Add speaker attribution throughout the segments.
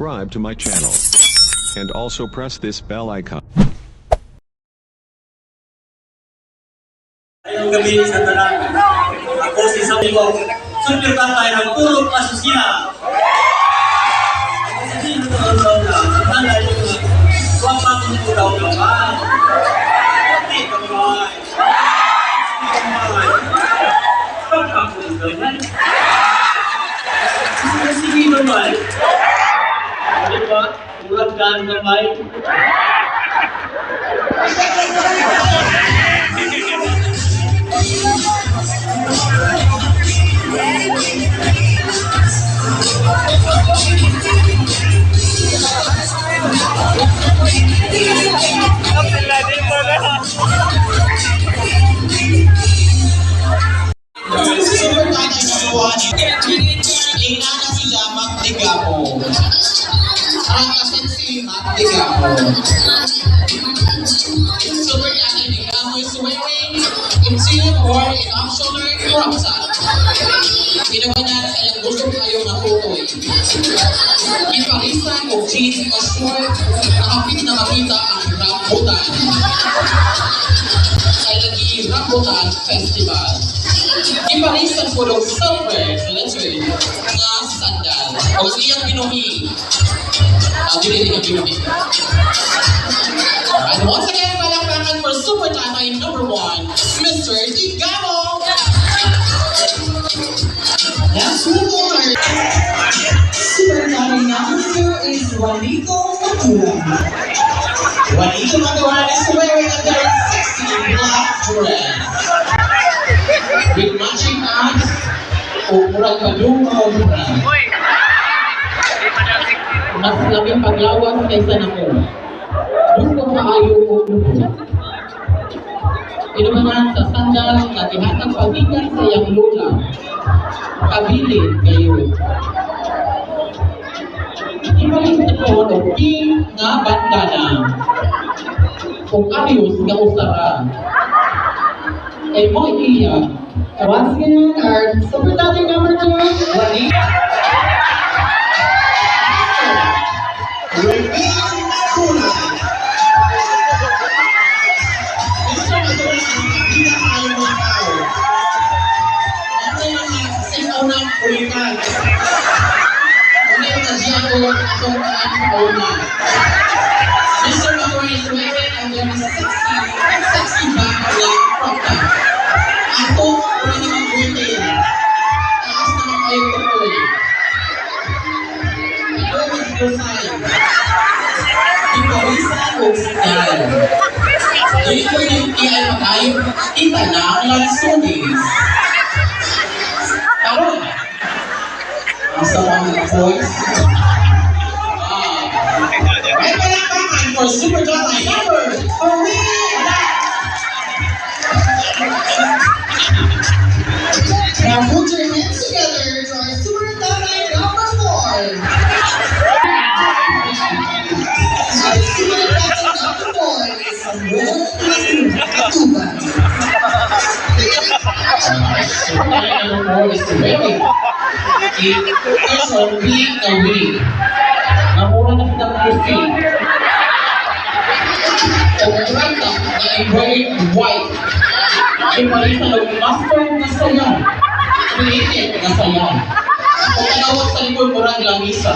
Speaker 1: subscribe to my channel. And also press this bell icon.
Speaker 2: Ngayong gabi sa tanan, ako si Sabigo, super tatay ng puro pasusiya. Ako sa sino ito ang daw na, tanda nyo na, huwag pa kung ito daw naman. Hindi ka naman. Hindi ka naman. Huwag pa kung ito naman. Sige naman. Ano ba? Ulang daan naman.
Speaker 3: Super tatay na buwan, ingana sila magtigapo. Ang kasensi magtigapo. Super tatay Nigamo is wearing interior or in optional crop top. Pinabanyan sa iyang gusto kayong natutoy. Iparisan o jeans o short, nakapit na makita ang rambutan. Ay lagi rambutan festival. Iparisan po ng silver letter nga sandal. O siyang pinuhi. Dili pinuhi. And once again, palakpakan for Super Tatay #1, Mr. Nigamo! Let's move on. Super Tatay #2 is Juanito Matura. Juanito Matura is wearing a very sexy black dress. With matching abs o murag kadungaw mura. Mas labing paglawas kaysa na mo. Gusto maayo ko lupo. Inumanan sa sandal na tihatag pagikan sa iyang lola. Kabilin kayo. Ipalis na po o pink nga bandana. Kung ayos nga usara. Ay mo iya. Once again, our Super Tatay #2, Waray. Mr. Waray is wearing a very sexy back crop top. Ako, wala naman buwitin. Taas naman kayo tukoy. Ito is design. Iparisan o style. Dili ko yung ay makayo, kita na ang lansunis. Karoon. Ang sama ng voice. Ay palakpakan for Super Tatay #3. Now put your hands together to our Super Tatay #4. Our Super Tatay #4 is Nonok Norte. Is wearing a zombie away. Namura na kita Christy. Ang tranta na ay wearing white. Ay parisa ng master na sayaw. Creative na sayaw. Kung kanawag sa likod murang lamisa.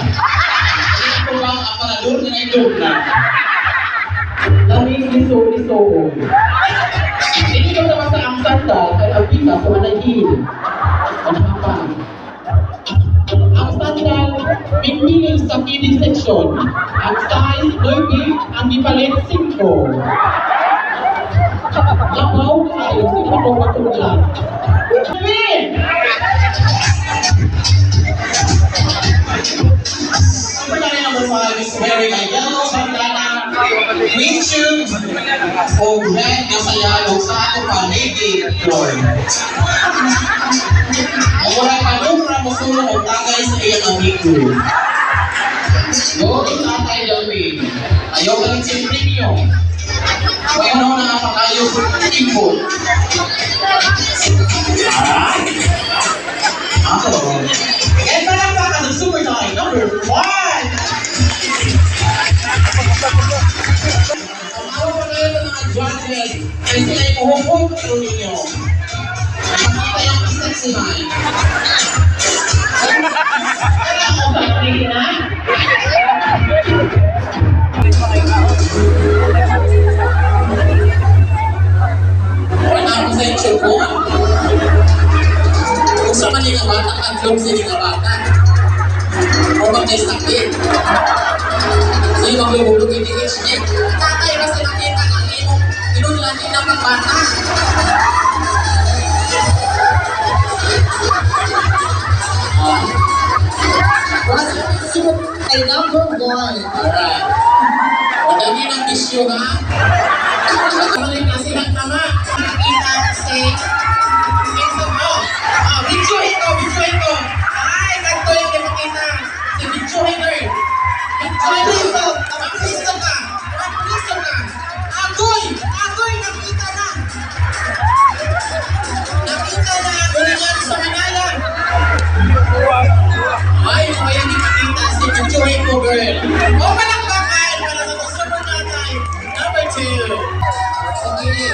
Speaker 3: Ito lang ang panador na naidog na. Lamig liso-liso. Hindi ko naman sa ang sandal ay ang pita sa manahil. Manahapang. Ang sandal, piniling sa kiddie section. Ang size, 9, ang ipalit 5. Labaw kayo, sino ko matulang. Namin! Super Tatay #5 is wearing a yellow bandana, green shoes, o red na sayalong sa ato pa navy floor. Ang waray panumra mo sulong o tagay sa iyang amigo. Go, Tatay Delwin. Ayaw ka rin sa premium. Mayroon na nga pa kayo people. Ako. And palakpakan ng Super Tatay #1, show ninyo. Napakasayang sexy man. Kaya ako ba na? Wala ako sa YouTube ko. Kung sa manila bata, kanlong sa mga bata. O mag-test sakit. So yung maglulog yung DHD. Tatay kasi nakita ng imong inunlani ng mga bata. Ay, number one. Alright. O dami ng bisyo ha. Nagkakaroon na silang tama. Nakita kasi video ito. Ay, ganito yung nakita. Si video ito. Mag-listo ka. Agoy, nakita na. Ulingan sa Manala. Ay, kaya hindi makita si video ito, girl. O, palakpakan para sa kasunod natin. Number 2. Okay.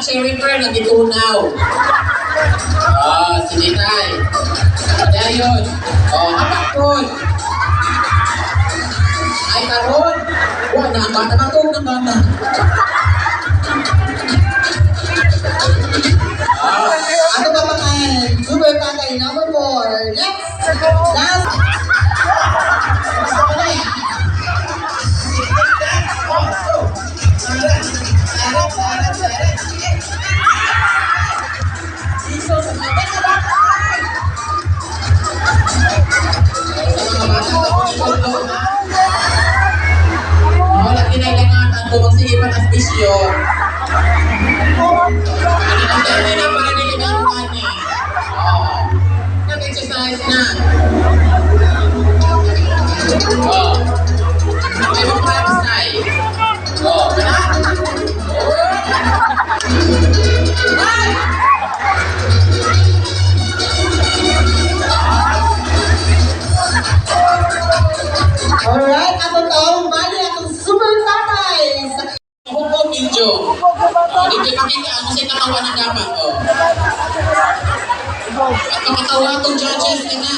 Speaker 3: Cherry pear na gitunaw. Sige tay. Kaya yun. Kapakot. Ay, karon. Wala, bata matog ng bata. Ano ba pakain? Super tatay, number 4. Next. Last. Wala kinailangan kung magsigipan at bisyo. Ano na para niligaruhan niya? Nag-exercise na. May mag-practice tayo. Kaya? Alright, ako to, bali akong super tatay sa buong video. Dito pakita ano sa katawan ng dapat. At makatawa itong judges ka na.